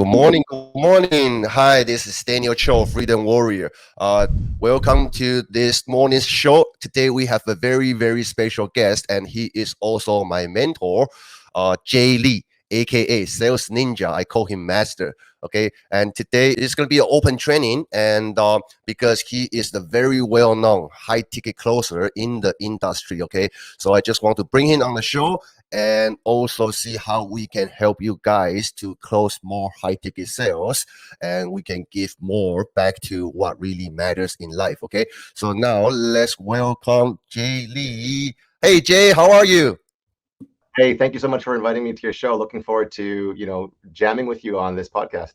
Good morning. Hi, this is Daniel Cho, Freedom Warrior. Welcome to this morning's show. Today we have a very special guest, and he is also my mentor, Jay Lee, aka Sales Ninja. I call him Master. Okay, and today is going to be an open training, and because he is the very well-known high ticket closer in the industry. Okay, so I just want to bring him on the show and also see how we can help you guys to close more high ticket sales and we can give more back to what really matters in life. Okay, so now let's welcome Jay Lee. Hey Jay, how are you? Hey, thank you so much for inviting me to your show. Looking forward to, jamming with you on this podcast.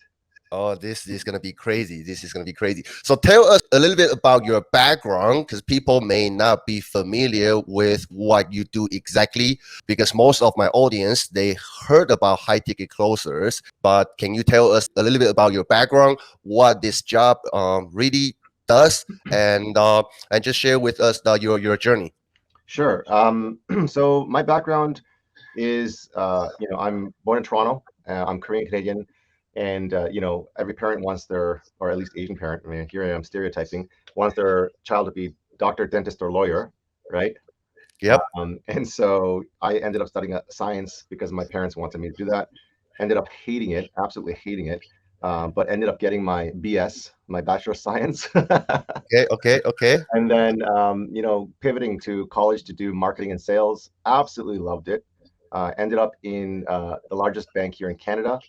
Oh, this is going to be crazy. This is going to be crazy. So tell us a little bit about your background because people may not be familiar with what you do exactly because most of my audience, they heard about high ticket closers, but can you tell us a little bit about your background, what this job really does and just share with us your journey. Sure. So my background is, I'm born in Toronto. I'm Korean Canadian, and every parent wants their, or at least Asian parent. I mean, here I am stereotyping, wants their child to be doctor, dentist, or lawyer, right? Yep. And so I ended up studying science because my parents wanted me to do that. Ended up hating it, absolutely hating it, but ended up getting my BS, my Bachelor of Science. Okay. And then, pivoting to college to do marketing and sales, absolutely loved it. Ended up in the largest bank here in Canada,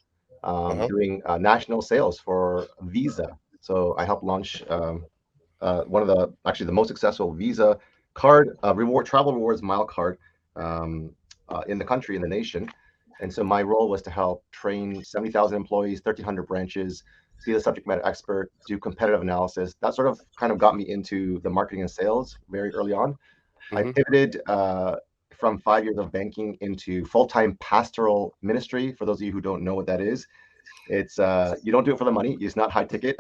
Uh-huh. doing national sales for Visa. So I helped launch one of actually the most successful Visa card reward travel rewards mile card in the country, in the nation. And so my role was to help train 70,000 employees, 1,300 branches, be the subject matter expert, do competitive analysis. That sort of kind of got me into the marketing and sales very early on. I Hmm. pivoted from 5 years of banking into full-time pastoral ministry. For those of you who don't know what that is, it's you don't do it for the money. It's not high ticket,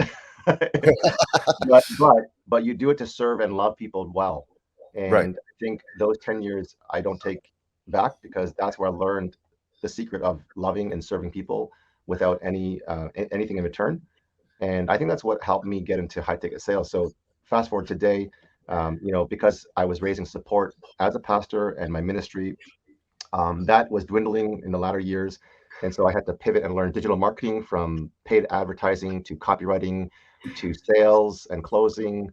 but you do it to serve and love people well. Right. And I think those 10 years I don't take back because that's where I learned the secret of loving and serving people without anything in return. And I think that's what helped me get into high ticket sales. So fast forward today, because I was raising support as a pastor and my ministry, that was dwindling in the latter years. And so I had to pivot and learn digital marketing, from paid advertising to copywriting to sales and closing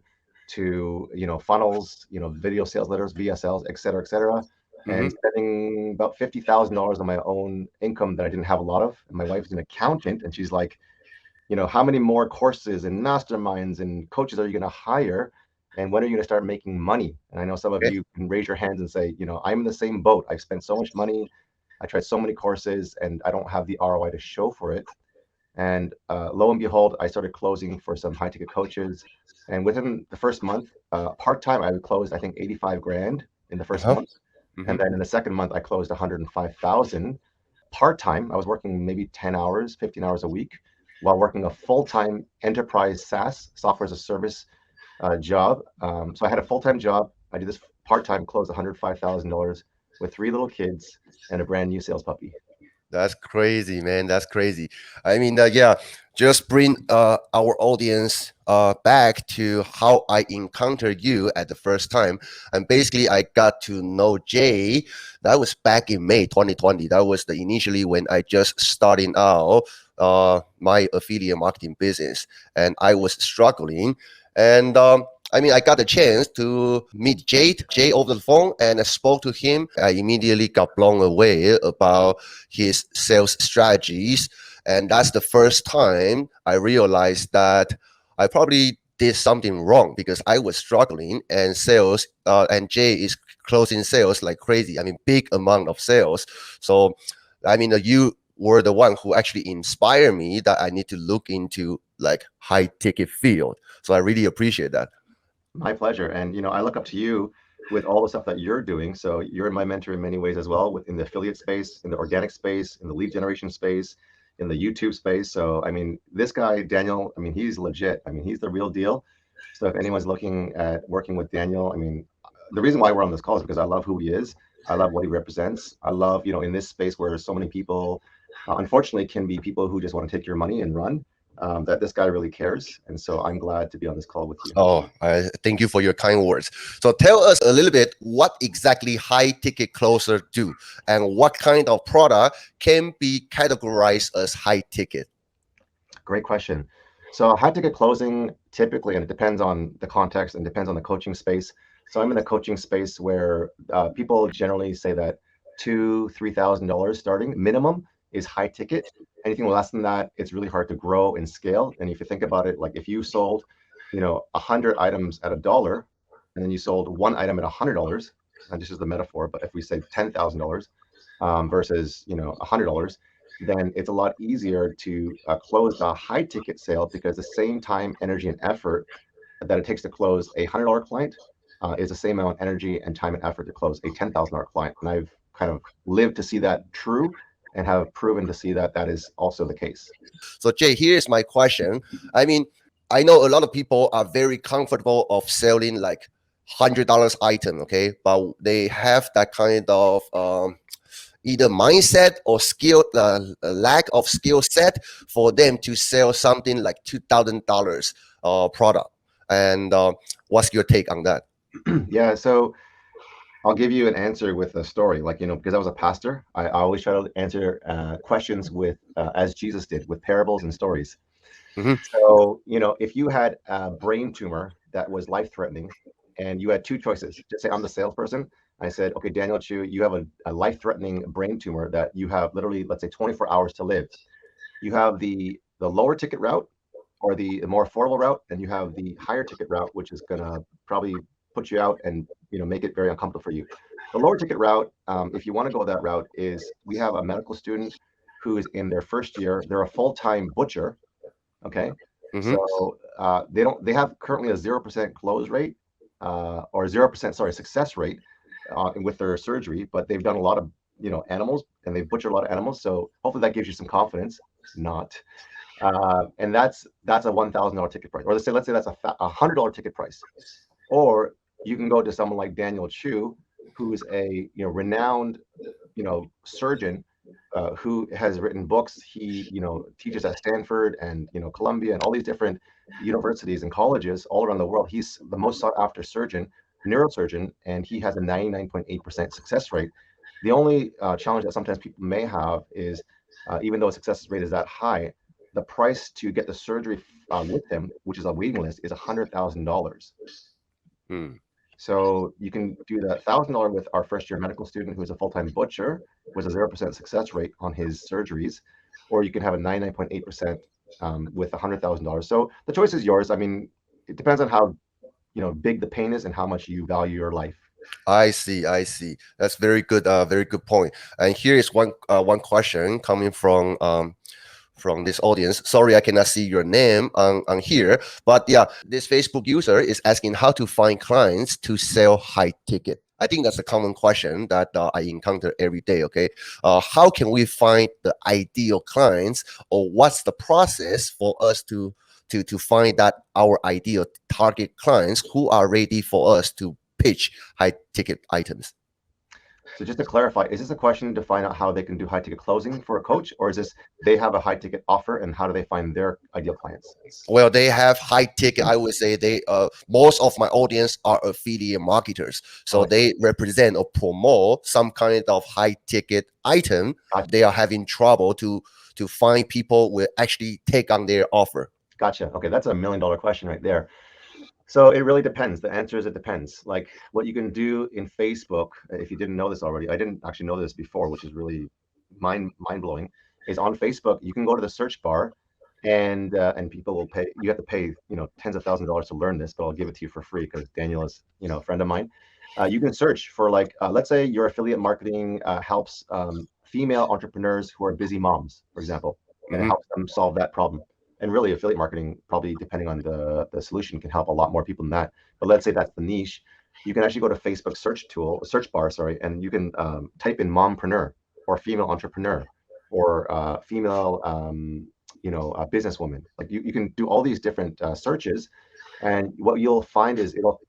to, funnels, video sales letters, VSLs, et cetera, et cetera. Hmm. And spending about $50,000 on my own income that I didn't have a lot of. And my wife's an accountant, and she's like, how many more courses and masterminds and coaches are you going to hire? And when are you going to start making money? And I know some of Okay. you can raise your hands and say, I'm in the same boat. I've spent so much money. I tried so many courses and I don't have the ROI to show for it. And lo and behold, I started closing for some high ticket coaches. And within the first month, part time, I closed, I think, 85 grand in the first Uh-huh. month. Hmm. And then in the second month, I closed 105,000 part time. I was working maybe 10 hours, 15 hours a week while working a full time enterprise SaaS, software as a service job. So I had a full time job. I did this part time, closed $105,000 with three little kids and a brand new sales puppy. That's crazy, man. That's crazy. I mean, yeah, just bring our audience back to how I encountered you at the first time. And basically, I got to know Jay. That was back in May 2020. That was the initially when I just starting out my affiliate marketing business, and I was struggling. And I mean, I got a chance to meet Jay over the phone, and I spoke to him. I immediately got blown away about his sales strategies. And that's the first time I realized that I probably did something wrong because I was struggling and sales and Jay is closing sales like crazy. I mean, big amount of sales. So, I mean, you were the one who actually inspired me that I need to look into like high ticket field. So I really appreciate that. My pleasure. And I look up to you with all the stuff that you're doing. So you're my mentor in many ways as well, within the affiliate space, in the organic space, in the lead generation space, in the YouTube space. So I mean, this guy Daniel, I mean, he's legit. I mean, he's the real deal. So if anyone's looking at working with Daniel, I mean, the reason why we're on this call is because I love who he is. I love what he represents. I love, in this space where so many people unfortunately, can be people who just want to take your money and run. That this guy really cares, and so I'm glad to be on this call with you. Oh, I thank you for your kind words. So tell us a little bit what exactly high ticket closer do, and what kind of product can be categorized as high ticket. Great question. So high ticket closing typically, and it depends on the context and depends on the coaching space. So I'm in the coaching space where people generally say that $2,000-$3,000 starting minimum is high ticket. Anything less than that, it's really hard to grow and scale. And if you think about it, like if you sold, 100 items at $1, and then you sold one item at $100, and this is the metaphor, but if we say $10,000 versus $100, then it's a lot easier to close a high ticket sale because the same time, energy, and effort that it takes to close a $100 client is the same amount of energy and time and effort to close a $10,000 client. And I've kind of lived to see that true and have proven to see that that is also the case. So Jay, here's my question. I mean, I know a lot of people are very comfortable of selling like $100 item, okay, but they have that kind of either mindset or skill lack of skill set for them to sell something like $2,000 product. And what's your take on that? Yeah, so I'll give you an answer with a story. Like, because I was a pastor, I always try to answer questions with, as Jesus did, with parables and stories. Mhm. So, if you had a brain tumor that was life-threatening and you had two choices, just say I'm the salesperson. I said, okay, Daniel Chu, you have a life-threatening brain tumor that you have literally, let's say 24 hours to live. You have the lower ticket route or the more affordable route, and you have the higher ticket route, which is going to probably put you out and make it very uncomfortable for you. The lower ticket route, if you want to go that route, is we have a medical student who is in their first year. They're a full-time butcher. Okay, Mhm. so they have currently a 0% close rate or 0%, sorry, success rate with their surgery, but they've done a lot of animals and they've butchered a lot of animals. So hopefully that gives you some confidence. Not. And that's a $1,000 ticket price, or let's say that's a $100 ticket price. Or you can go to someone like Daniel Chu, who's a renowned surgeon who has written books. He teaches at Stanford and Columbia and all these different universities and colleges all around the world. He's the most sought after neurosurgeon, and he has a 99.8% success rate. The only challenge that sometimes people may have is even though success rate is that high, the price to get the surgery with him, which is a waiting list, is $100,000. Hmm. So you can do the $1,000 with our first year medical student who is a full-time butcher with a 0% success rate on his surgeries, or you can have a 99.8% with $100,000. So the choice is yours. I mean, it depends on how big the pain is and how much you value your life. I see. I see. That's very good point. And here is one question coming from this audience. Sorry, I cannot see your name on here, but yeah, this Facebook user is asking how to find clients to sell high ticket. I think that's a common question that I encounter every day. Okay, how can we find the ideal clients, or what's the process for us to find that our ideal target clients who are ready for us to pitch high ticket items? So just to clarify, is this a question to find out how they can do high ticket closing for a coach, or is this they have a high ticket offer and how do they find their ideal clients? Well, they have high ticket. I would say they most of my audience are affiliate marketers, so Oh, they represent or promote some kind of high ticket item. gotcha. They are having trouble to find people will actually take on their offer. Gotcha. Okay, that's a $1 million question right there. So it really depends. The answer is it depends. Like what you can do in Facebook, if you didn't know this already, I didn't actually know this before, which is really mind blowing. Is on Facebook you can go to the search bar, and people will pay. You have to pay tens of thousands of dollars to learn this, but I'll give it to you for free because Daniel is a friend of mine. You can search for like let's say your affiliate marketing helps female entrepreneurs who are busy moms, for example, and it Mhm. helps them solve that problem. And really affiliate marketing, probably depending on the solution, can help a lot more people than that. But let's say that's the niche. You can actually go to Facebook search bar, sorry, and you can type in mompreneur or female entrepreneur or female businesswoman. Like you can do all these different searches, and what you'll find is it'll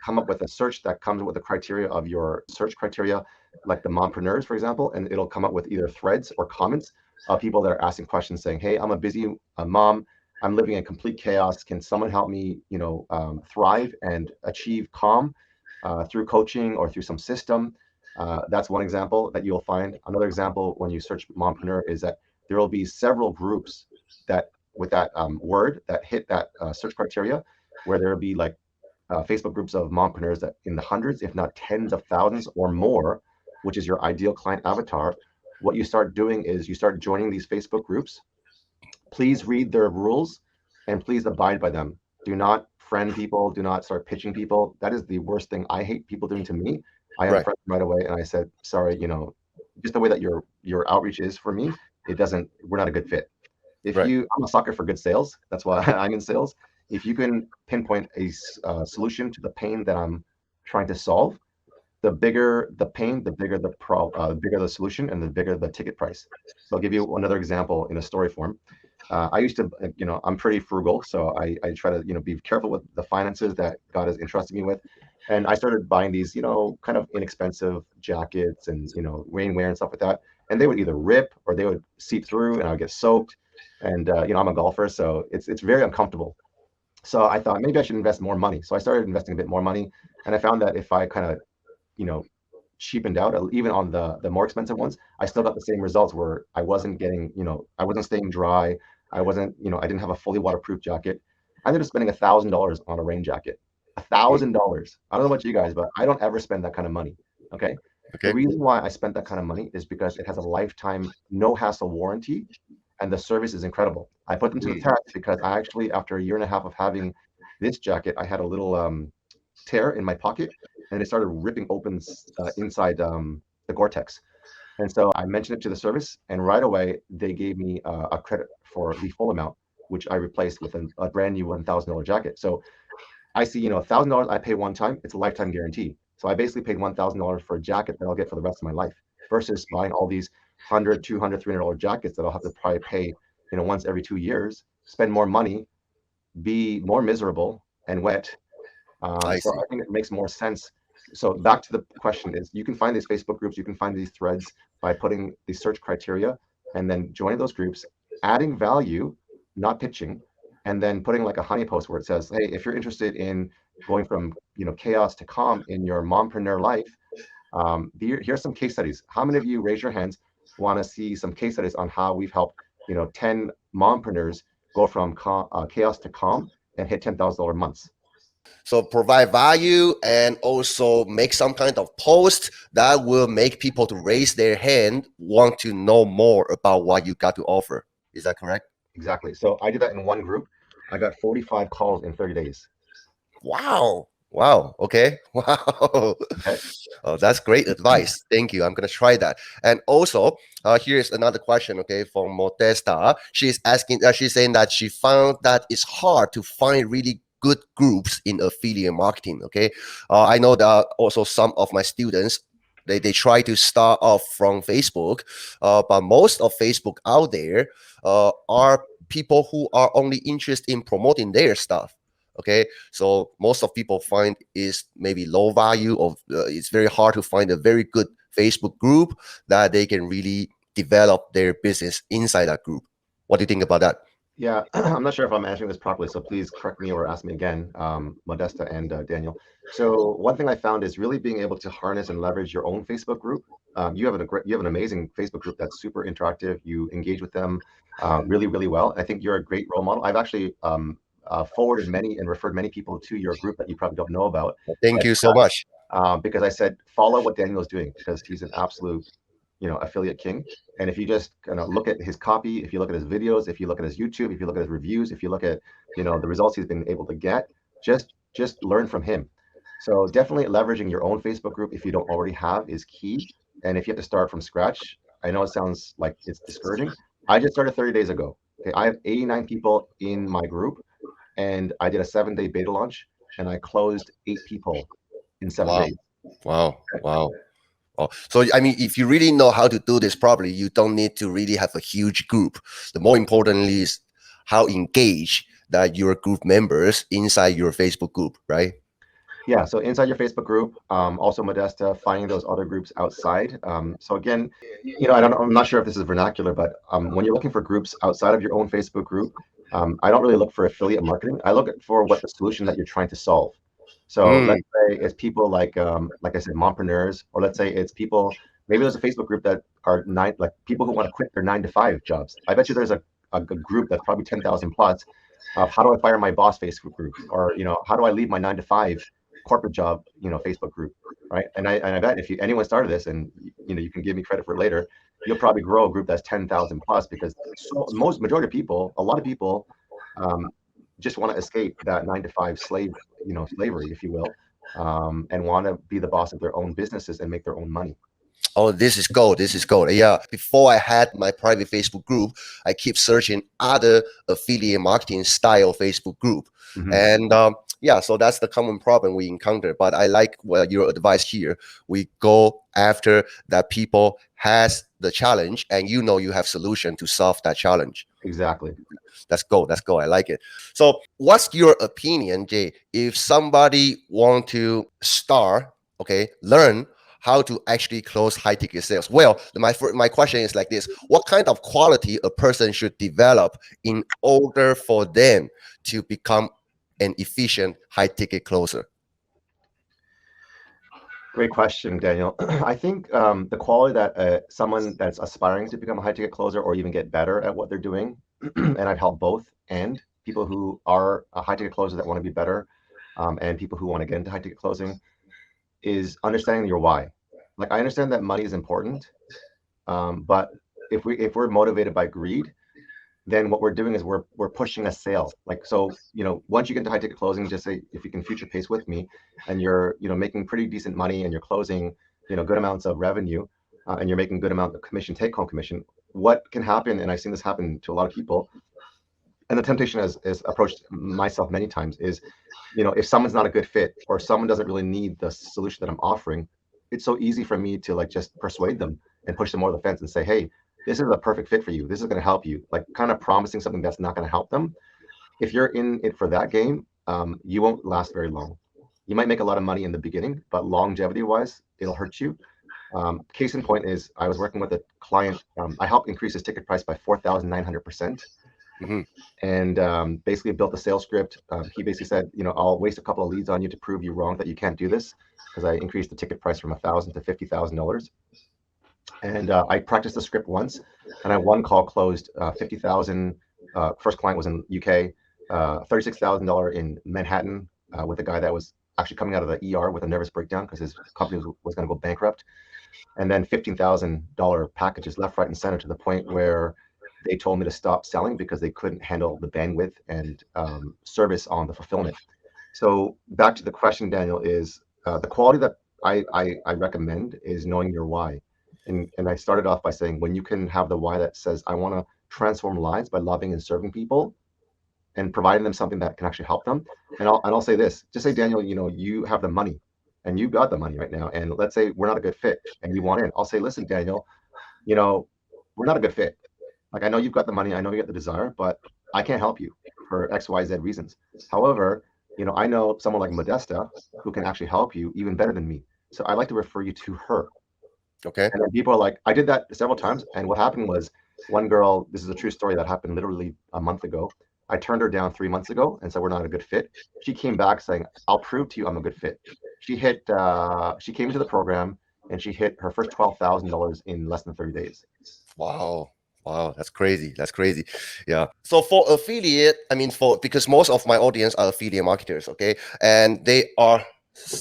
come up with a search that comes with the criteria of your search criteria, like the mompreneurs, for example, and it'll come up with either threads or comments. people that are asking questions saying, hey, I'm a busy mom. I'm living in complete chaos. Can someone help me, thrive and achieve calm through coaching or through some system? That's one example that you'll find. Another example when you search mompreneur is that there will be several groups that with that word that hit that search criteria, where there will be like Facebook groups of mompreneurs that in the hundreds, if not tens of thousands or more, which is your ideal client avatar. What you start doing is you start joining these Facebook groups. Please read their rules and please abide by them. Do not friend people. Do not start pitching people. That is the worst thing I hate people doing to me. I Right. unfriended right away and I said, sorry, just the way that your outreach is for me, we're not a good fit. Right. I'm a sucker for good sales. That's why I'm in sales. If you can pinpoint a solution to the pain that I'm trying to solve, the bigger the pain, the bigger bigger the solution, and the bigger the ticket price. So I'll give you another example in a story form. I used to, I'm pretty frugal, so I try to, be careful with the finances that God has entrusted me with. And I started buying these, kind of inexpensive jackets and, rainwear and stuff like that. And they would either rip or they would seep through, and I would get soaked. And I'm a golfer, so it's very uncomfortable. So I thought maybe I should invest more money. So I started investing a bit more money, and I found that if I kind of, you know, cheapened out, even on the more expensive ones, I still got the same results where I wasn't getting, I wasn't staying dry. I wasn't, I didn't have a fully waterproof jacket. I ended up spending $1,000 on a rain jacket. $1,000. I don't know about you guys, but I don't ever spend that kind of money. Okay. The Okay. reason why I spent that kind of money is because it has a lifetime no hassle warranty and the service is incredible. I put them to the Mm. test because I actually, after a year and a half of having this jacket, I had a little tear in my pocket and it started ripping open inside the Gore-Tex. And so I mentioned it to the service, and right away they gave me a credit for the full amount, which I replaced with a brand new $1,000 jacket. So I see, $1,000 I pay one time, it's a lifetime guarantee. So I basically paid $1,000 for a jacket that I'll get for the rest of my life versus buying all these 100, 200, $300 jackets that I'll have to probably pay, once every 2 years, spend more money, be more miserable and wet. I So see. I think it makes more sense. So back to the question is, you can find these Facebook groups, you can find these threads by putting the search criteria and then joining those groups, adding value, not pitching, and then putting like a honey post where it says, hey, if you're interested in going from chaos to calm in your mompreneur life, here's some case studies. How many of you, raise your hands, want to see some case studies on how we've helped 10 mompreneurs go from chaos to calm and hit $10,000 months? So provide value and also make some kind of post that will make people to raise their hand, want to know more about what you got to offer. Is that correct? Exactly. So I did that in one group. I got 45 calls in 30 days. Wow. Wow. Okay. Wow. Okay. Oh, that's great advice. Thank you. I'm gonna try that. And also, here's another question. Okay, from Modesta. She's asking. She's saying that she found that it's hard to find really good groups in affiliate marketing. Okay, I know that also some of my students they try to start off from Facebook, but most of Facebook out there are people who are only interested in promoting their stuff. Okay, so most of people find is maybe low value, or it's very hard to find a very good Facebook group that they can really develop their business inside that group. What do you think about that? Yeah, I'm not sure if I'm answering this properly, so please correct me or ask me again, Modesta and Daniel. So one thing I found is really being able to harness and leverage your own Facebook group. You have an amazing Facebook group that's super interactive. You engage with them really, really well. I think you're a great role model. I've actually forwarded many and referred many people to your group that you probably don't know about. Thank you so much. Because I said, follow what Daniel is doing because he's an absolute, affiliate king. And if you just kind of look at his copy, if you look at his videos, if you look at his YouTube, if you look at his reviews, if you look at, the results he's been able to get, just learn from him. So definitely leveraging your own Facebook group if you don't already have is key. And if you have to start from scratch, I know it sounds like it's discouraging. I just started 30 days ago. Okay, I have 89 people in my group, and I did a 7-day beta launch, and I closed 8 people in 7 Wow. days. Wow. Wow. Oh, so I mean, if you really know how to do this properly, you don't need to really have a huge group. The more importantly is how engaged that your group members inside your Facebook group, right? Yeah, so inside your Facebook group, also Modesta, finding those other groups outside. So again, I'm not sure if this is vernacular, but when you're looking for groups outside of your own Facebook group, I don't really look for affiliate marketing. I look for what the solution that you're trying to solve. So Mm, let's say it's people like I said, mompreneurs, or let's say it's people. Maybe there's a Facebook group that are like people who want to quit their 9 to 5 jobs. I bet you there's a group that's probably 10,000 plus of how do I fire my boss Facebook group, or how do I leave my 9 to 5 corporate job, Facebook group, right? And I bet if anyone started this, and you can give me credit for it later, you'll probably grow a group that's 10,000 plus, because most majority of people, a lot of people, um, just want to escape that 9 to 5 slavery, if you will, and want to be the boss of their own businesses and make their own money. oh, this is gold. This is gold. Yeah. Before I had my private Facebook group, I keep searching other affiliate marketing style Facebook group. Hmm. And yeah, so that's the common problem we encounter. But I like your advice here. We go after that people has the challenge, and you have solution to solve that challenge. Exactly. That's gold. That's gold. I like it. So, what's your opinion, Jay? If somebody want to start, okay, learn how to actually close high ticket sales. Well, my question is like this: what kind of quality a person should develop in order for them to become an efficient high ticket closer? Great question, Daniel. I think the quality that someone that's aspiring to become a high ticket closer or even get better at what they're doing, and I've helped both, and people who are high ticket closers that want to be better, and people who want to get into high ticket closing, is understanding your why. Like, I understand that money is important, but if we're motivated by greed, then what we're doing is we're pushing a sale. Like, so, once you get into high ticket closing, just say if you can future pace with me, and you're making pretty decent money, and you're closing good amounts of revenue, and you're making good amount of commission, take home commission. What can happen, and I've seen this happen to a lot of people, and the temptation has approached myself many times, is if someone's not a good fit, or someone doesn't really need the solution that I'm offering, it's so easy for me to like just persuade them and push them over the fence and say, hey, this is a perfect fit for you. This is going to help you. Like, kind of promising something that's not going to help them. If you're in it for that game, you won't last very long. You might make a lot of money in the beginning, but longevity wise, it'll hurt you. Case in point is, I was working with a client. I helped increase his ticket price by 4,900%. Mhm. And basically built a sales script. He basically said, I'll waste a couple of leads on you to prove you wrong that you can't do this, because I increased the ticket price from $1,000 to $50,000. And I practiced the script once, and I one call closed 50,000. First client was in UK, $36,000 in Manhattan, with a guy that was actually coming out of the ER with a nervous breakdown because his company was going to go bankrupt. And then $15,000 packages left, right, and center, to the point where they told me to stop selling because they couldn't handle the bandwidth and service on the fulfillment. So back to the question, Daniel, is the quality that I recommend is knowing your why. And I started off by saying, when you can have the why that says, I want to transform lives by loving and serving people and providing them something that can actually help them. And I'll say this: just say, Daniel, you have the money, and you got the money right now, and let's say we're not a good fit and you want in. I'll say, listen, Daniel, we're not a good fit. Like, I know you've got the money, I know you got the desire, but I can't help you for XYZ reasons. However, I know someone like Modesta who can actually help you even better than me. So I'd like to refer you to her. Okay. And then people are like, I did that several times. And what happened was, one girl, this is a true story that happened literally a month ago. I turned her down 3 months ago and said, we're not a good fit. She came back saying, I'll prove to you I'm a good fit. She came into the program, and she hit her first $12,000 in less than 30 days. Wow. Wow, that's crazy. That's crazy. Yeah. So for affiliate, I mean, because most of my audience are affiliate marketers, okay, and they are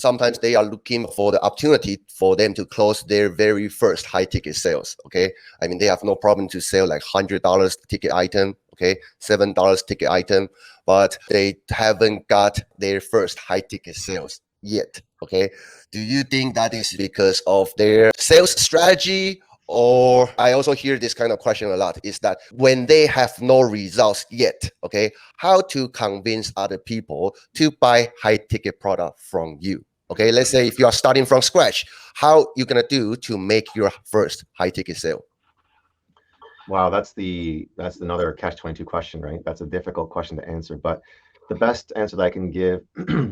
looking for the opportunity for them to close their very first high ticket sales. Okay, I mean, they have no problem to sell like $100 ticket item, okay, $7 ticket item, but they haven't got their first high ticket sales yet. Okay, do you think that is because of their sales strategy? Or I also hear this kind of question a lot, is that when they have no results yet, okay, how to convince other people to buy high ticket product from you? Okay, let's say if you are starting from scratch, how you gonna do to make your first high ticket sale? Wow, that's another catch-22 question, right? That's a difficult question to answer, but the best answer that I can give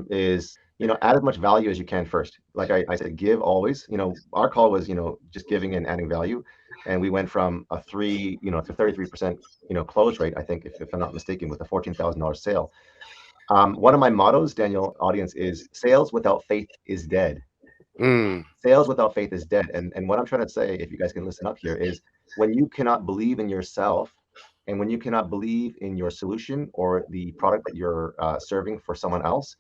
is, add as much value as you can first. Like I said, give always. Our call was, just giving and adding value. And we went from a 33%, close rate, I think, if I'm not mistaken, with a $14,000 sale. One of my mottos, Daniel, audience, is sales without faith is dead. Mm, Sales without faith is dead. And what I'm trying to say, if you guys can listen up here, is when you cannot believe in yourself and when you cannot believe in your solution or the product that you're serving for someone else,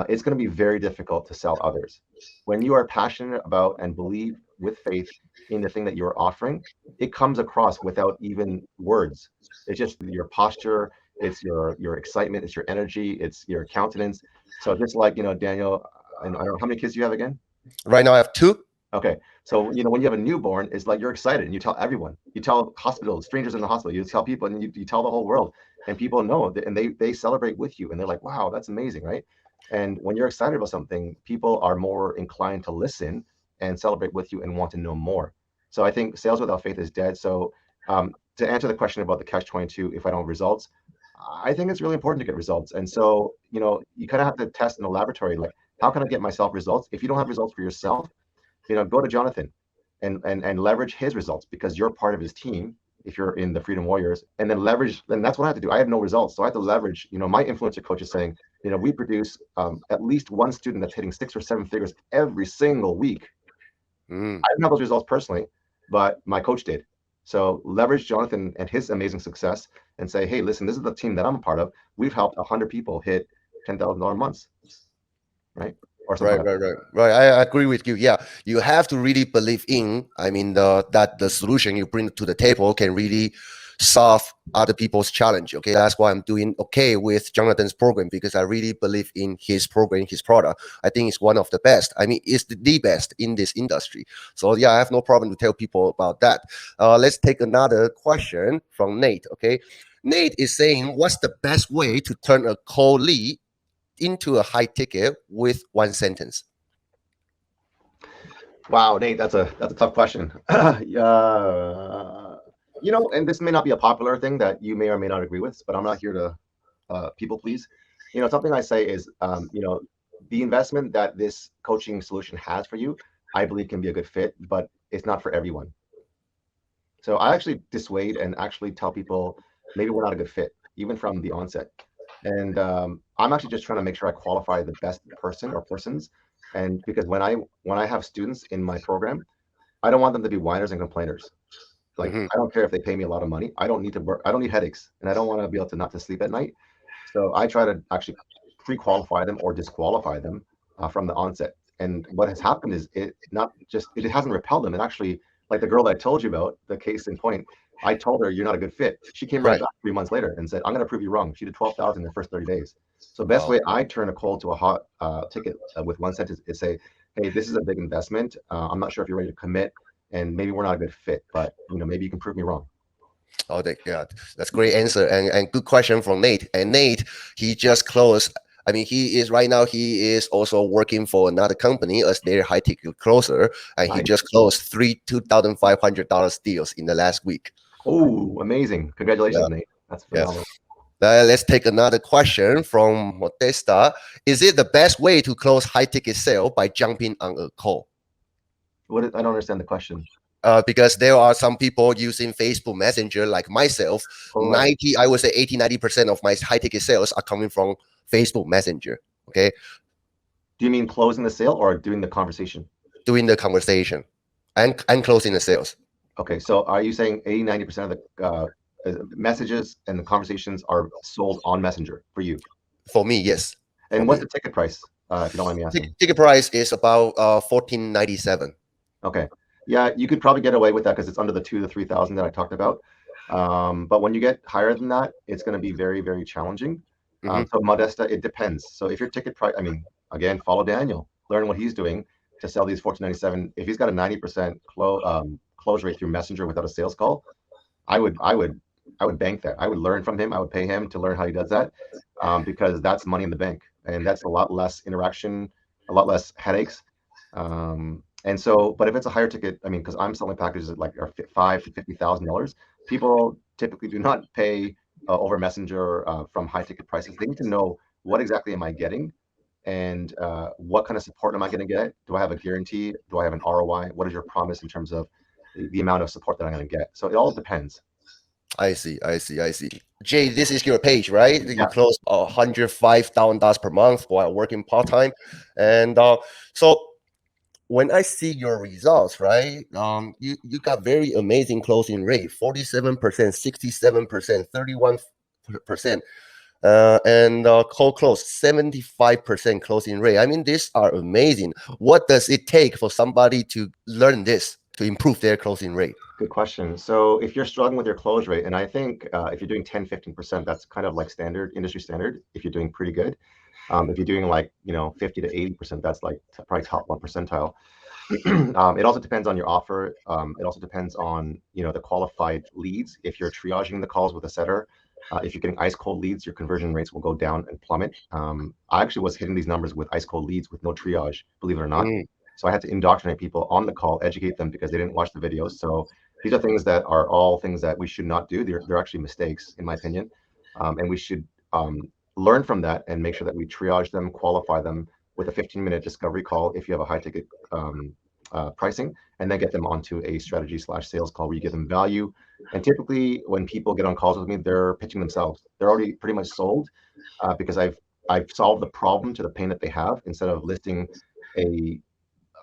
it's going to be very difficult to sell others. When you are passionate about and believe with faith in the thing that you're offering, it comes across without even words. It's just your posture, it's your excitement, it's your energy, it's your countenance. So just like, Daniel, and I don't know how many kids do you have again? right now I have two. Okay. So, when you have a newborn, it's like you're excited and you tell everyone. You tell hospitals, strangers in the hospital, you tell people and you tell the whole world. And people know and they celebrate with you and they're like, wow, that's amazing, right? And when you're excited about something, people are more inclined to listen and celebrate with you and want to know more. So I think sales without faith is dead. So to answer the question about the catch 22, if I don't have results, I think it's really important to get results. And so, you kind of have to test in the laboratory, like, how can I get myself results? If you don't have results for yourself, go to Jonathan and leverage his results because you're part of his team if you're in the Freedom Warriors, and then leverage. Then that's what I have to do. I have no results, so I have to leverage. My influencer coach is saying, we produce at least one student that's hitting 6 or 7 figures every single week. Mm, I didn't have those results personally, but my coach did. So leverage Jonathan and his amazing success and say, hey, listen, this is the team that I'm a part of. We've helped 100 people hit $10,000 months, right? Or something right, like that. right, right, right. I agree with you. Yeah, you have to really believe in. I mean, that the solution you bring to the table can really solve other people's challenge. Okay, that's why I'm doing okay with Jonathan's program because I really believe in his program, his product. I think it's one of the best. I mean, it's the best in this industry. So yeah, I have no problem to tell people about that. Let's take another question from Nate. Okay, Nate is saying, what's the best way to turn a cold lead into a high ticket with one sentence? Wow, Nate, that's a tough question. And this may not be a popular thing that you may or may not agree with, but I'm not here to people please. Something I say is, the investment that this coaching solution has for you, I believe can be a good fit, but it's not for everyone. So I actually dissuade and actually tell people maybe we're not a good fit, even from the onset. And I'm actually just trying to make sure I qualify the best person or persons. And because when I have students in my program, I don't want them to be whiners and complainers. Like, Hmm. I don't care if they pay me a lot of money. I don't need to work. I don't need headaches, and I don't want to be able to not to sleep at night. So I try to actually pre-qualify them or disqualify them from the onset. And what has happened is it hasn't repelled them. It actually, like the girl that I told you about, the case in point, I told her you're not a good fit. She came right Right. back 3 months later and said, I'm going to prove you wrong. She did 12,000 in the first 30 days. So best Wow. way I turn a cold to a hot ticket with one sentence is say, hey, this is a big investment. I'm not sure if you're ready to commit, and maybe we're not a good fit, but maybe you can prove me wrong. Oh, yeah, that's great answer and good question from Nate. And Nate, he just closed. I mean, he is right now. He is also working for another company as their high ticket closer, and he Nice. just closed three $2,500 deals in the last week. Oh, amazing. Yeah, Congratulations, Nate. That's yeah. phenomenal. Let's take another question from Modesta. Is it the best way to close high ticket sale by jumping on a call? I don't understand the question. Because there are some people using Facebook Messenger, like myself. All right. I would say 80, 90% of my high ticket sales are coming from Facebook Messenger. Okay. Do you mean closing the sale or doing the conversation? Doing the conversation and closing the sales. Okay, so are you saying 80, 90% of the messages and the conversations are sold on Messenger for you? For me, yes. For And what's me. the ticket price, if you don't mind me asking? Ticket price is about 14.97. Okay. Yeah, you could probably get away with that because it's under the 2 to 3,000 that I talked about. But when you get higher than that, it's going to be very, very challenging. Mm-hmm. So Modesta, it depends. So if your ticket price, I mean, again, follow Daniel, learn what he's doing to sell these 14.97. If he's got a 90% close rate through Messenger without a sales call, I would bank that. I would learn from him. I would pay him to learn how he does that, because that's money in the bank, and that's a lot less interaction, a lot less headaches. And so, but if it's a higher ticket, I mean, because I'm selling packages that like are $5,000 to $50,000, people typically do not pay over Messenger from high ticket prices. They need to know what exactly am I getting, and what kind of support am I going to get? Do I have a guarantee? Do I have an ROI? What is your promise in terms of the amount of support that I'm going to get? So it all depends. I see, I see, I see. Jay, this is your page, right? You Yeah. close $105,000 per month while working part time, and so when I see your results, right, you got very amazing closing rate: 47%, 67%, 31%, and cold close 75% closing rate. I mean, these are amazing. What does it take for somebody to learn this to improve their closing rate? Good question. So if you're struggling with your close rate, and I think if you're doing 10, 15%, that's kind of like standard, industry standard, if you're doing pretty good. If you're doing like, 50 to 80%, that's like probably top 1 percentile. It also depends on your offer. It also depends on, the qualified leads. If you're triaging the calls with a setter, if you're getting ice cold leads, your conversion rates will go down and plummet. I actually was hitting these numbers with ice cold leads with no triage, believe it or not. Mm, So I had to indoctrinate people on the call, educate them because they didn't watch the videos. So these are things that are all things that we should not do. They're actually mistakes, in my opinion. And we should learn from that and make sure that we triage them, qualify them with a 15-minute discovery call if you have a high ticket pricing, and then get them onto a strategy/sales call where you give them value. And typically, when people get on calls with me, they're pitching themselves. They're already pretty much sold because I've solved the problem to the pain that they have instead of listing a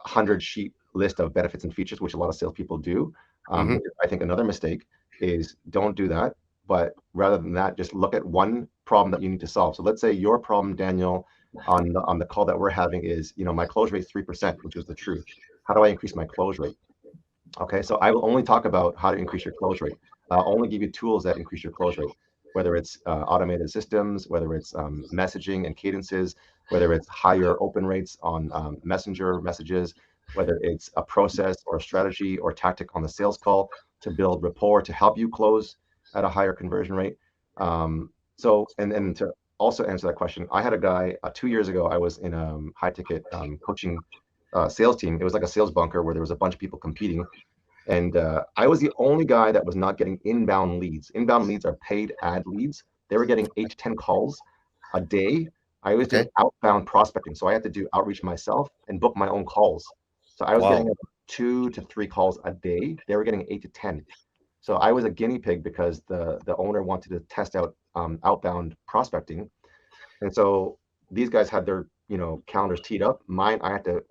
100-sheet list of benefits and features, which a lot of salespeople do. hmm I think another mistake is don't do that, but rather than that, just look at one problem that you need to solve. So let's say your problem, Daniel, on the call that we're having is, my close rate is 3%, which is the truth. How do I increase my close rate? Okay, so I will only talk about how to increase your close rate. I'll only give you tools that increase your close rate, whether it's automated systems, whether it's messaging and cadences, whether it's higher open rates on messenger messages, whether it's a process or a strategy or tactic on the sales call to build rapport to help you close at a higher conversion rate. And to also answer that question, I had a guy 2 years ago. I was in a high ticket coaching sales team. It was like a sales bunker where there was a bunch of people competing. And I was the only guy that was not getting inbound leads. Inbound leads are paid ad leads. They were getting 8 to 10 calls a day. I was doing Okay. outbound prospecting. So I had to do outreach myself and book my own calls. So I was Wow. getting 2 to 3 calls a day. They were getting 8 to 10. So I was a guinea pig because the owner wanted to test out outbound prospecting. And so these guys had their, calendars teed up. Mine, I had to,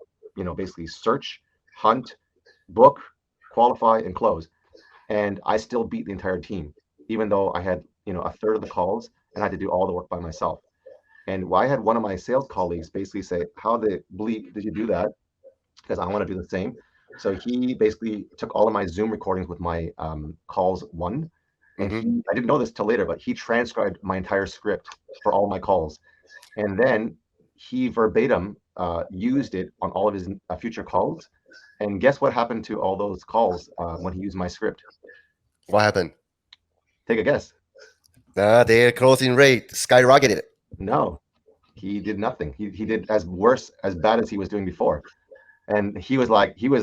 basically search, hunt, book, qualify, and close. And I still beat the entire team, even though I had, a third of the calls and I had to do all the work by myself. And I had one of my sales colleagues basically say, "How the bleep did you do that? Because I want to do the same." So he basically took all of my Zoom recordings with my calls one, and hmm I didn't know this till later, but he transcribed my entire script for all my calls. And then he verbatim used it on all of his future calls. And guess what happened to all those calls when he used my script? What happened? Take a guess. Their closing rate skyrocketed. No, he did nothing. He did as worse, as bad as he was doing before. And he was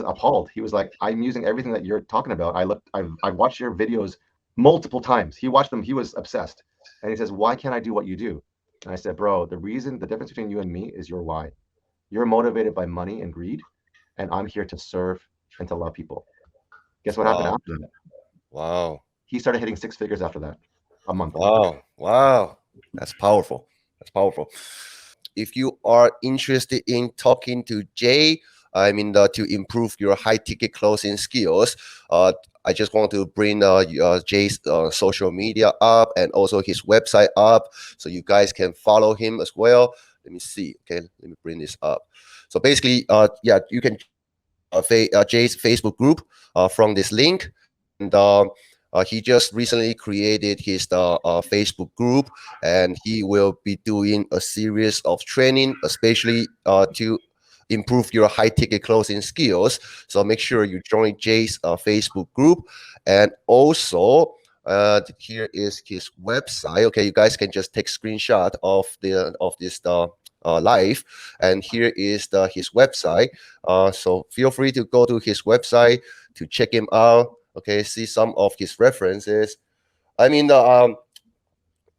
appalled. He was like, "I'm using everything that you're talking about. I've watched your videos multiple times." He watched them. He was obsessed. And he says, "Why can't I do what you do?" And I said, "Bro, the difference between you and me is your why. You're motivated by money and greed, and I'm here to serve and to love people." Guess what happened Wow. after that? Wow. He started hitting 6 figures after that, a month. Wow. Wow. That's powerful. That's powerful. If you are interested in talking to Jay, I mean, to improve your high ticket closing skills, I just want to bring Jay's social media up and also his website up so you guys can follow him as well. Let me see. Okay, let me bring this up. So basically, yeah, you can Jay's Facebook group from this link. And he just recently created his Facebook group, and he will be doing a series of training, especially to improve your high ticket closing skills. So make sure you join Jay's Facebook group, and also. Here is his website. Okay, you guys can just take screenshot of this live, and here is his website. So feel free to go to his website to check him out. Okay, see some of his references. I mean,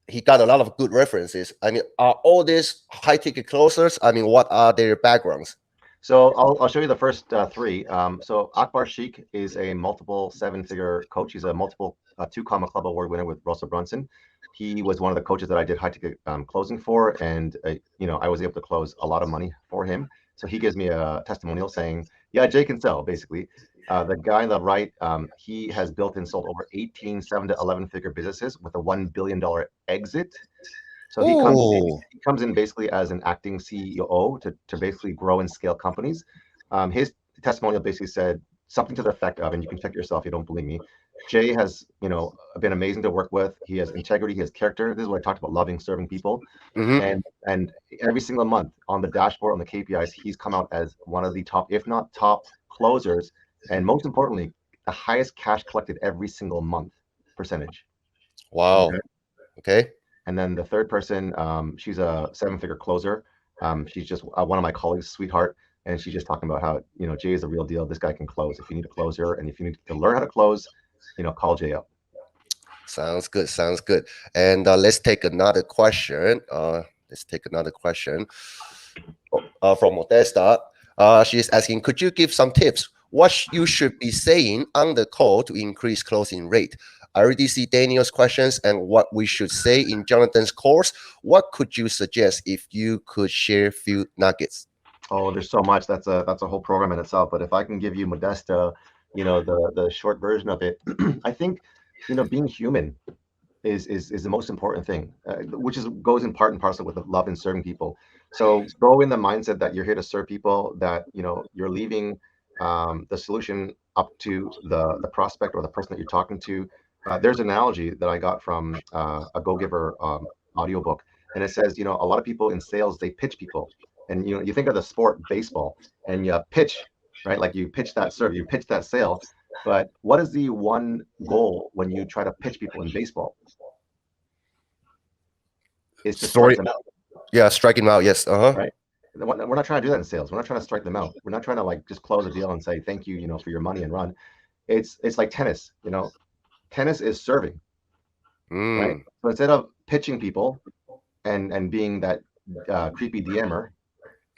he got a lot of good references. I mean, are all these high ticket closers? I mean, what are their backgrounds? So I'll show you the first three. So Akbar Sheikh is a multiple seven-figure coach. He's a multiple two comma club award winner with Russell Brunson. He was one of the coaches that I did high ticket closing for, and I was able to close a lot of money for him. So he gives me a testimonial saying, "Yeah, Jay can sell." Basically, the guy on the right, he has built and sold over 18 7 to 11-figure businesses with a $1 billion exit. So Oh, he comes in basically as an acting CEO to basically grow and scale companies. His testimonial basically said something to the effect of, and you can check yourself if you don't believe me. Jay has, been amazing to work with. He has integrity, he has character. This is what I talked about: loving, serving people, mm-hmm. and every single month on the dashboard on the KPIs, he's come out as one of the top, if not top, closers, and most importantly, the highest cash collected every single month percentage. Okay. Wow. Okay. And then the third person, she's a seven-figure closer. She's just one of my colleagues, sweetheart, and she's just talking about how Jay is the real deal. This guy can close. If you need a closer, and if you need to learn how to close, call Jay up. Sounds good. Sounds good. And let's take another question. From Modesta. She's asking, could you give some tips? What you should be saying on the call to increase closing rate? I already see Daniel's questions and what we should say in Jonathan's course. What could you suggest if you could share a few nuggets? Oh, there's so much. That's a whole program in itself. But if I can give you Modesta, the short version of it, I think, being human is the most important thing, which goes in part and parcel with the love and serving people. So go in the mindset that you're here to serve people, that you're leaving the solution up to the prospect or the person that you're talking to. There's an analogy that I got from a Go Giver audiobook, and it says, a lot of people in sales, they pitch people, and you think of the sport baseball, and you pitch, right? Like you pitch that serve, you pitch that sale. But what is the one goal when you try to pitch people in baseball? Is to strike Story. them out, Yeah, striking out. Yes. Uh huh. right? We're not trying to do that in sales. We're not trying to strike them out. We're not trying to like just close a deal and say thank you, for your money and run. It's like tennis. Tennis is serving, right? Mm. So instead of pitching people and being that creepy DMer,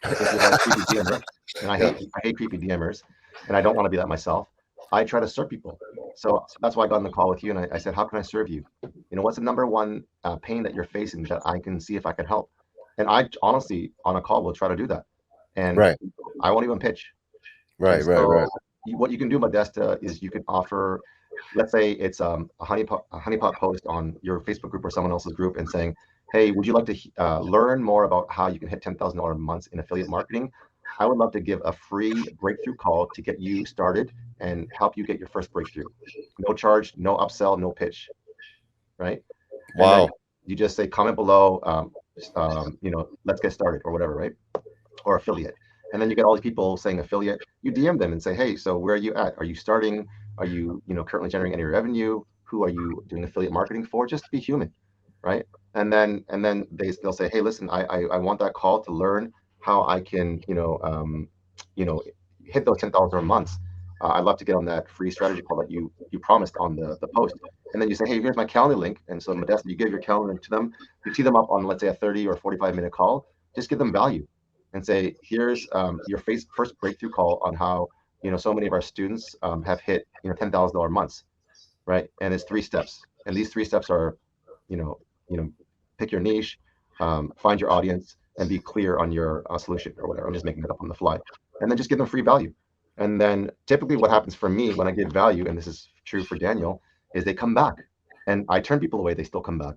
if you're that creepy DMer, and Yeah. I hate creepy DMers, and I don't want to be that myself. I try to serve people. So that's why I got on the call with you, and I said, how can I serve you? What's the number one pain that you're facing that I can see if I can help? And I honestly, on a call, will try to do that. And Right. I won't even pitch. And Right. Right. so Right. what you can do, Modesta, is you can offer, let's say it's a honeypot post on your Facebook group or someone else's group and saying, hey, would you like to learn more about how you can hit $10,000 months in affiliate marketing? I would love to give a free breakthrough call to get you started and help you get your first breakthrough. No charge, no upsell, no pitch, right? And then Wow. you just say comment below, let's get started or whatever, right? Or affiliate. And then you get all these people saying affiliate. You DM them and say, hey, so where are you at? Are you starting? Are you, currently generating any revenue? Who are you doing affiliate marketing for? Just be human, right? And then they'll say, hey, listen, I want that call to learn how I can, you know, hit those 10,000 months. I'd love to get on that free strategy call that you promised on the post. And then you say, hey, here's my calendar link. And so Modesta, you give your calendar link to them. You tee them up on, let's say, a 30 or 45-minute call. Just give them value and say, here's your first breakthrough call on how so many of our students have hit $10,000 months, right? And it's 3 steps, and these 3 steps are, you know, you know, pick your niche, find your audience, and be clear on your solution or whatever. I'm just making that up on the fly, and then just give them free value. And then typically, what happens for me when I give value, and this is true for Daniel, is they come back, and I turn people away. They still come back,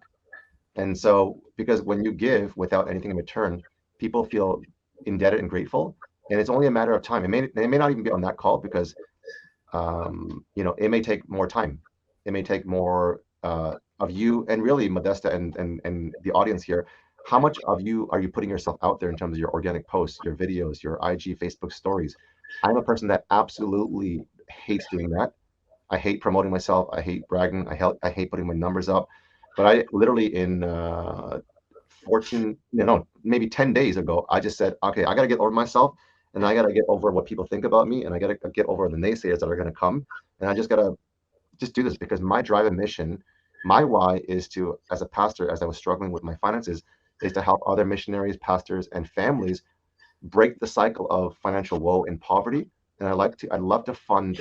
and so because when you give without anything in return, people feel indebted and grateful, and it's only a matter of time. They may not even be on that call because it may take more time. It may take more of you, and really, Modesta and the audience here. How much of you are you putting yourself out there in terms of your organic posts, your videos, your IG, Facebook stories? I'm a person that absolutely hates doing that. I hate promoting myself. I hate bragging. I hate putting my numbers up. But I literally in 14, no, maybe 10 days ago, I just said, okay, I got to get over myself, and I got to get over what people think about me, and I got to get over the naysayers that are going to come. And I just got to just do this because my drive and mission my why is to, as a pastor, as I was struggling with my finances, is to help other missionaries, pastors, and families break the cycle of financial woe and poverty. And I'd love to fund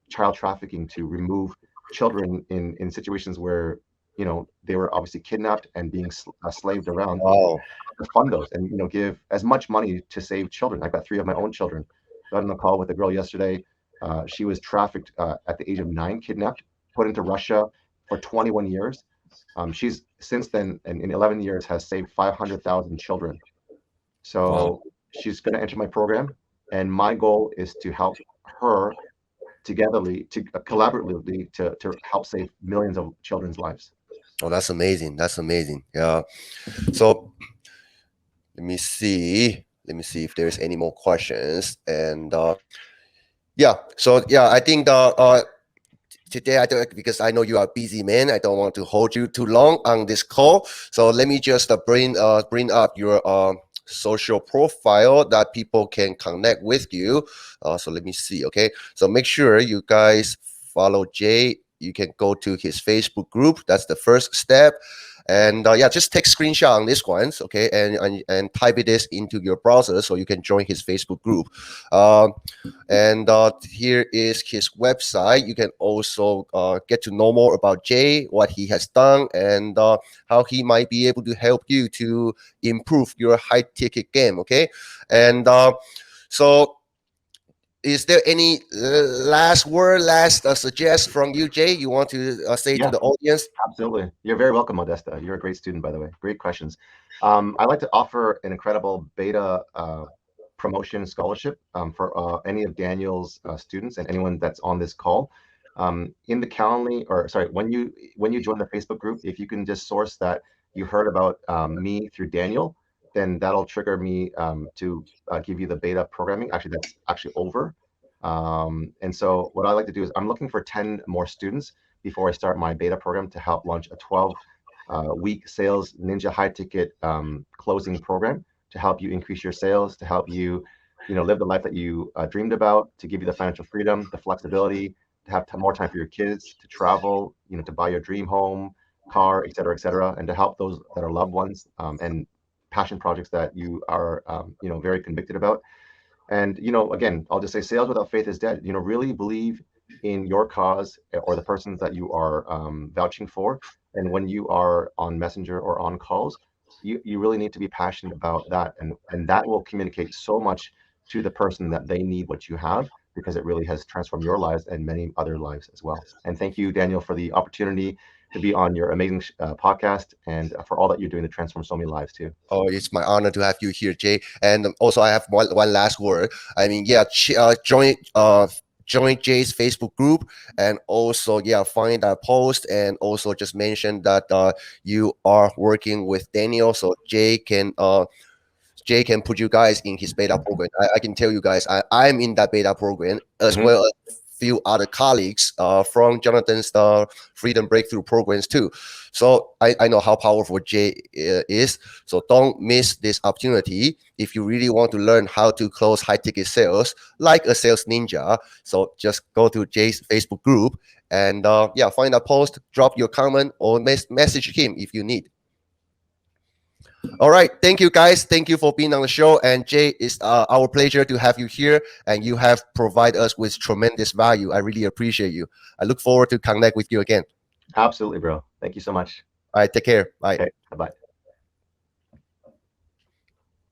child trafficking to remove children in situations where they were obviously kidnapped and being slaved around, Wow. to fund those and give as much money to save children. I've got 3 of my own children. Got on a call with a girl yesterday. She was trafficked at the age of 9, kidnapped, put into Russia for 21 years. She's since then, and in 11 years, has saved 500,000 children. Wow. So she's going to enter my program, and my goal is to help her collaboratively to help save millions of children's lives. Oh, that's amazing. That's amazing. Yeah. So let me see. Let me see if there's any more questions. And yeah. So yeah, I think today I don't, because I know you are a busy man. I don't want to hold you too long on this call. So let me just bring up your social profile that people can connect with you. So let me see. Okay. So make sure you guys follow Jay. You can go to his Facebook group. That's the first step. And yeah, just take screenshot on this ones, okay, and type this into your browser so you can join his Facebook group. And here is his website. You can also get to know more about Jay, what he has done, and how he might be able to help you to improve your high ticket game. Okay, and so is there any last word, last suggest from you, Jay? You want to say to Yeah, the audience? absolutely. You're very welcome, Modesta. You're a great student, by the way. Great questions. I'd like to offer an incredible beta promotion scholarship for any of Daniel's students and anyone that's on this call. In the Calendly, or sorry, when you join the Facebook group, if you can just source that you heard about me through Daniel, then that'll trigger me to give you the beta programming. Actually, that's actually over. And so what I like to do is I'm looking for 10 more students before I start my beta program to help launch a 12-week sales ninja high ticket closing program to help you increase your sales, to help you, live the life that you dreamed about, to give you the financial freedom, the flexibility, to have more time for your kids, to travel, to buy your dream home, car, et cetera, and to help those that are loved ones and passion projects that you are, very convicted about. And, again, I'll just say sales without faith is dead. Really believe in your cause or the persons that you are vouching for. And when you are on Messenger or on calls, you really need to be passionate about that. And that will communicate so much to the person that they need what you have, because it really has transformed your lives and many other lives as well. And thank you, Daniel, for the opportunity to be on your amazing podcast, and for all that you're doing to transform so many lives too. Oh, it's my honor to have you here, Jay. And also, I have one last word. I mean, yeah, join Jay's Facebook group, and also, yeah, find that post, and also just mention that you are working with Daniel, so Jay can put you guys in his beta program. I can tell you guys, I'm in that beta program as well as few other colleagues from Jonathan's Freedom Breakthrough programs too. So I know how powerful Jay is. So don't miss this opportunity if you really want to learn how to close high ticket sales like a sales ninja. So just go to Jay's Facebook group and yeah, find a post, drop your comment, or message him if you need. All right. Thank you, guys. Thank you for being on the show. And Jay, it's our pleasure to have you here. And you have provided us with tremendous value. I really appreciate you. I look forward to connect with you again. Absolutely, bro. Thank you so much. All right. Take care. Bye. Okay, bye-bye.